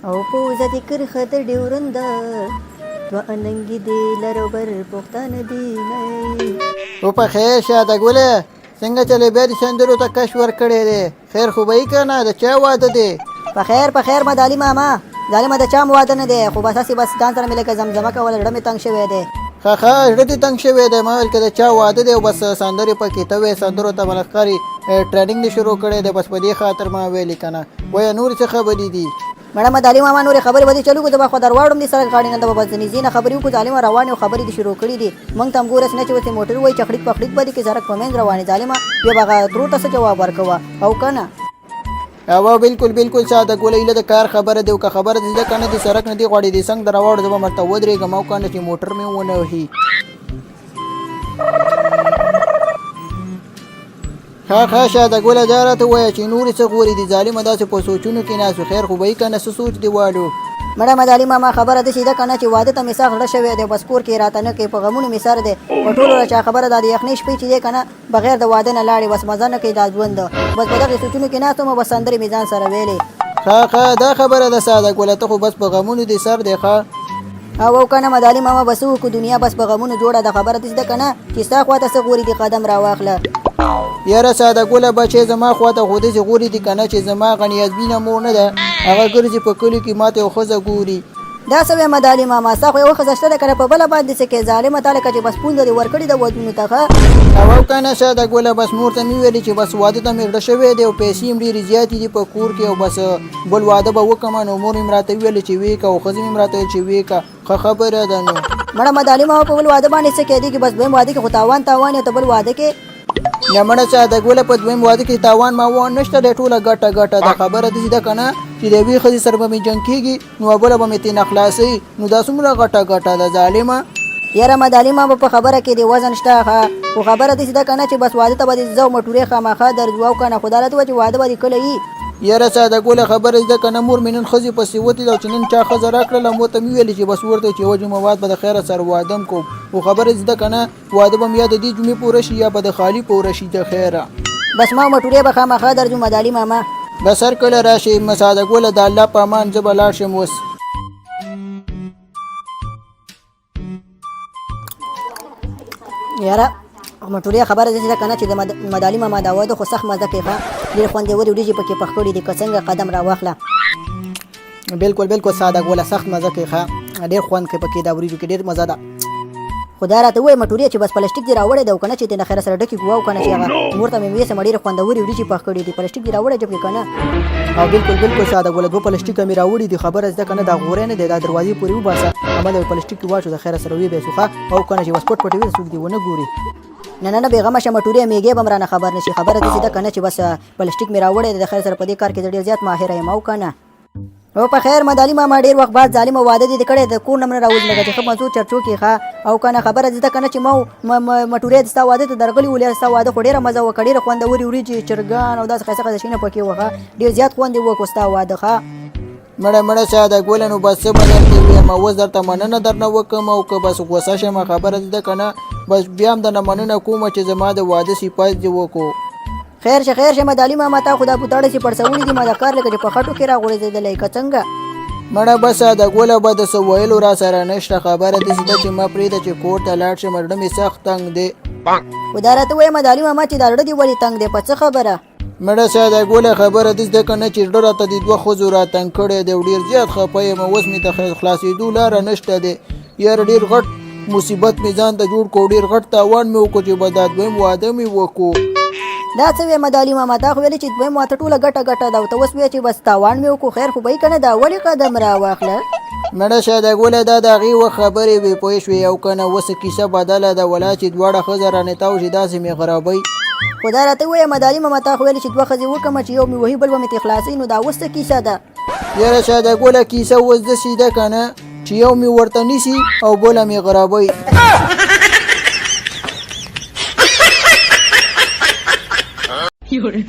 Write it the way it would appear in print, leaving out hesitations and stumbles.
او پوزه دې کرښه د ډیورنده دوه اننګي دې لر بر پښتانه دي او په خیر شاده ګوله څنګه چلې بیا دې سندرو ته کش ورکړی دی خیر خو به یې که نه د چا واده دی په خیر مدالي ماما ظالمه د چا م واده نه دی خو بس هسې بس ځان سره مې لکه زمزمه کوله زړه مې تنګ شوی دی ښه زړه دې تنګ شوی دی ما ویل که د چا واده دی او بس سندرې پکې ته وې سندرو ته مله ښکاري ټریننګ دې شروع کړی دی بس په دې خاطر ما ویلې که نه وایه نورې څه خبرې دي مړه مدالي ماما نورې خبرې به دې چلو کړو زه به خو درواړم دې سره غاړې نه ته به بس نږدې نه خبرې وکړو ظالمه روانې او خبرې دې شروع کړي دي موږ ته هم ګورس نه چې اوس یې موټر وایي چخړیک پخړیک به دې کې سړک په منځ روانې ظالمه بیا به هغه ترور ته څه جواب ورکوه او که نه او بالکل ساده ګوله ایله د کار خبره دی او که خبره دې ده که نه دې سړک نه دې غواړي دې څنګ د راوړو زه به مرته ودرېږم او که نه چې موټر مې ونه وهي ښه شاده ګوله دا راته ووایه چې نورې څه غورې دي ظالمه داسې په سوچونو کې ناست خیر خو به یې که نه څه سوچ دې واړو مړه مدالي ماما خبره داسې ده که نه چې واده ته مې سخت زړه شوی دی بس کور کې راته نه کوي په غمونو مې سر دی په ټولو له چا خبره دا د یخنۍ شپې چې دی که نه بغیر د واده نه لاړې بس مزه نه کوي دا ژوند بس په دغې سوچونو کې ناست وم بس سندرې مې ځان سره ویلې ښه دا خبره ده ساده ګوله ته خو بس په غمونو دې سر دی ښه او که نه مدالي ماما بس وکړو دنیا بس په غمونو جوړه ده خبره داسې ده که نه چې ستا خواته څه غورې دي قدم راواخله یاره ساده ګوله بچې زما خواته خو داسې غورې دي که نه چې زما غنیازبینه مور نه ده هغه ګرځي په کلي کې ماته یو ښځه ګوري دا څه وې مدالي ماما ستا خو یوه ښځه شته ده که نه په بله باندې څه کوې ظالمه تا لکه چې بس پونده دې ورکړې ده ودونو ته ښه او که نه ساده ګوله بس مور ته مې ویلې چې بس واده ته مې زړه شوی دی او پیسې هم ډېرې زیاتې دي په کور کې او بس بل واده به وکړم نو مور مې راته ویلې چې ویې که او ښځې مې راته ویل چې ویې که ښه خبره ده نو مړه مدالي ماما په بل واده باندې څه کوې دي چې بس دویم واده کې خو تاوان یې ته بل واده کې نه مړه ساده ګوله په دویم واده کې تاوان ماوان نشته دی ټوله ګټه ده خبره داسې ده که نه چې د یوې ښځې سره به مې جنګ کېږي نو بله به مې ترې نخلاصوي نو دا څومره ګټه ده ظالمه یاره مدالي ماما په خبره کې د وزن شته ښه خو خبره داسې ده که نه چې بس واده ته به دې زه مټورې خامخا درځو او که نه خو دا راته وایه چې واده به دې کله وي یاره ساده ګوله خبره زده که نه مور مې نن ښځې پسې وتې ده چې نن چا ښځه راکړله مور ته مې ویلې چې بس ورته چې یوه جمعه به د خیره سره واده م کوم خو خبره زده که نه واده به م یا د دې جمعې پوره شي یا به د خالي پوره شي د خیره بس ما مټورې به خامخا درځو مدالي ماما بس هر کله راشي ساده ګوله د الله په امان زه به لاړ شم اوس یاره مټورې خبره داسې ده که نه چې د مدالي ماما دا واده خو سخت مزه کوي ښه ډېر خوندورې وریجې پکې پخ کړي دي که څنګه قدم راواخله بالکل ساده ګوله سخت مزه کوي ښه ډېر خوند کوي پکې دا وریجو کې ډېر مزه ده خو دا راته ووایه مټورې چې بس پلاستیک دې راوړی دی او که نه چې دې نه خیره سره ډکې ګوا او که نه چې هغه مور ته مې ویسم ډېرې خوندورې وریجې پخ کړي دي پلاستیک دې راوړی جب کې که نه او بالکل ساده ګوله دوه پلاستیکه مې راوړي دي خبره زده که نه دا غوری نه دی دا دروازې پورې وباسه همدا یو پلاستیک کې واچو د خیره سره ویباسو ښه او که نه چې بس پټ وي څوک دې ونه ګوري نه بېغمه شه مټورې میږې به م رانه خبر نه شي خبره داسې ده که نه چې بس پلاستیک مې راوړی دی د خیر سره په دې کار کې زه ډېر زیات ماهره یم او که نه او په خیر مدالي ماما ډېر وخت بعد ظالمه واده دې کړی د کور نه مې راوځي لکه چې ښه مزو چرچو کې ښه او که نه خبره دې ده که نه چې مټورې د ستا واده ته درغلي ولې ستا واده خو ډېره مزه وکړه ډېره خوندورې وریجې چرګان او داسې ښایسته شیونه پکې وه ښه ډېر زیات خوند یې وکړو ستا واده ښه مړه ساده ګوله نو بس څه به درته ووایم اوس درته مننه درنه وکړم او که بس غوسه شم خبره دې ده که نه بس بیا هم درنه مننه کومه چې زما د واده صفات دې وکړو خیر شه مدالي ماما تا خو دا بوتاړه چې پړسولي دي ما دا کار لکه چې په خټو کې راغورځېدلی که څنګه مړه بس ساده ګوله به د څه ویلو را سره نشته خبره داسې ده چې ما پرېږده چې کور ته لاړ شم زړه مې سخت تنګ دی خو دا راته ووایه مدالي ماما چې دا زړه دې ولې تنګ دی په څه خبره مړه ساده ګوله خبره داسې ده که نه چې زړه راته د دوه ښځو را تنګ کړی دی او ډېر زیات خفه یم اوس مې د خلاصېدو لاره نشته دی یاره ډېر غټ مصیبت مې ځان ته جوړ کړو ډېر غټ تاوان مې وکړو چې به دا دویم واده مې وکړو دا څه وې مدالي ماما تا خو ویلې چې دویم واده ټوله ګټه ده او ته اوس وایې چې بس تاوان مې وکړو خیر خو به یې که نه دا ولې قدم راواخله مړه ساده ګوله دا د هغې وخت خبرې وې پوه شوې او که نه اوس کیسه بدله ده ولا چې دواړه ښځه رانې تاو شي داسې مې خرابوي خو دا راته ووایه مدالي ماما تا خو ویلې چې دوه ښځې وکړمه چې یو مې وهي بل به مې ترې خلاصوي نو دا اوس څه کیسه ده یاره ساده ګوله کیسه اوس داسې ده که نه چې یو مې ورته نیسي او بله مې خرابوي有人。